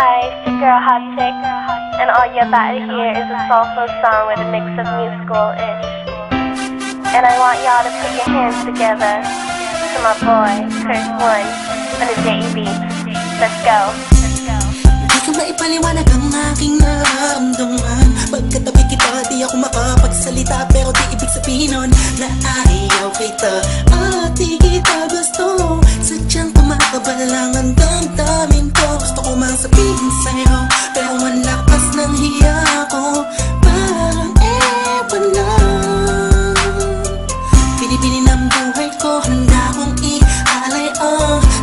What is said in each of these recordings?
Hi, it's your girl Hot Chick, and all you're about to hear is a soulful song with a mix of musical-ish. And I want y'all to put your hands together to my boy, Curse One, on the JB. Let's go. Di ko maipaliwanag ang aking nararamdaman. Pagkatabi kita, di ako makapagsalita, pero di ibig sabihin nun na ayaw kita at di kita gusto. Sadyang kumakabalang ang damdamin ko. Gusto ko mang sabihin sa'yo, pero malakas ng hiya ko. Parang ewan lang, pinipili ng buhay ko, handa kong ialay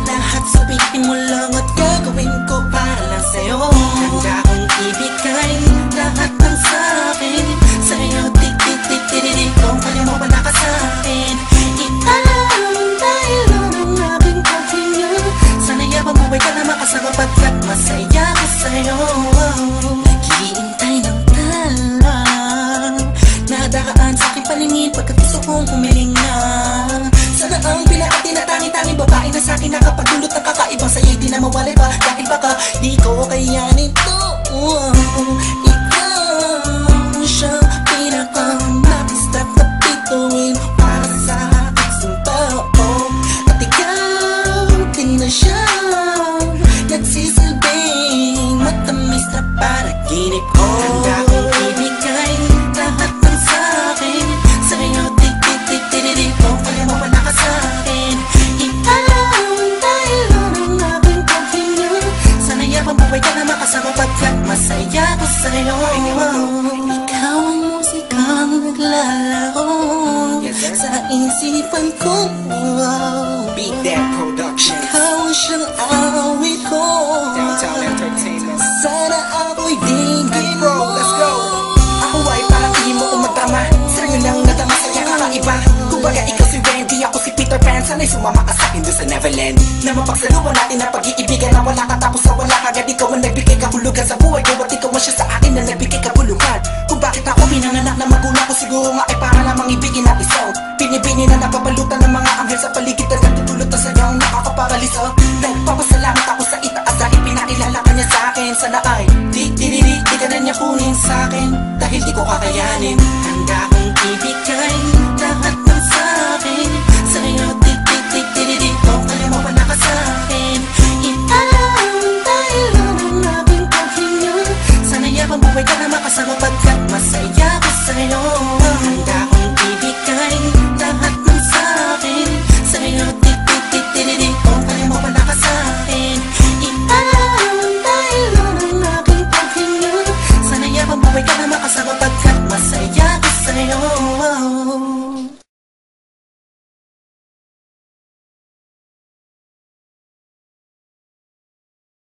lahat sabihin mo lang at gagawin ko para lang sa'yo. Handa kong ibigay lahat ng sa'kin sa'yo, tik-tik-tik-tik-tik. Kung kaya mo wala ka sa'kin, italang dahil lang ang aking paghinga. Sana yabang buhay ka na makasama pagkat masaya ko sa'yo. Naghihintay ng talang nadakaan sa aking palingin pagkat gusto kong humiling na. Sana ang pinaka-tinatangi-tanging babae na sa'kin nakapagdulot ng kakaibang sa'yo'y di na mawalay pa. Dahil baka di ko kayanin to. Ikaw siyang pinaka-nais na kapituin para sa aking tao. At ikaw din na siyang nagsisilbing matamis na panaginip ko. Handa kong ibigay lahat ng sa'kin sa'yo, tik-tik-tik-tik-tik. Kung kaya mo wala ka sa'kin, italang dahil lang ang aking paghinga. Sana yabang buhay ka na makasama pagkat masaya ko sa'yo. Ikaw ang musikang naglalaro sa isipan ko. Beat That Productions. Ikaw ang siyang awit ko. Downtown Entertainment. Sana ako'y dinggin mo. Let's go. Ako ay parang hindi mo umatama. Sa'yo lang nadama sa'yo kakaiba. Kumbaga ikaw si Wendy, ako si Peter Pan. Sana'y sumama ka sa'kin doon sa Neverland. Na mapagsaluhan natin ang pag-iibigan na wala ka tapos na wala kagad. Ikaw ang nagbigay kahulugan sa buhay ko at ikaw ang siya sa akin na nagbigay kabuluhan. Kung bakit ako pinanganak na magulang ko, siguro nga ay para lamang ibigin at isaw. Binibini na napapalutan ng mga anghel sa paligid na nagtutulot na sa'yo ang nakakaparaliso.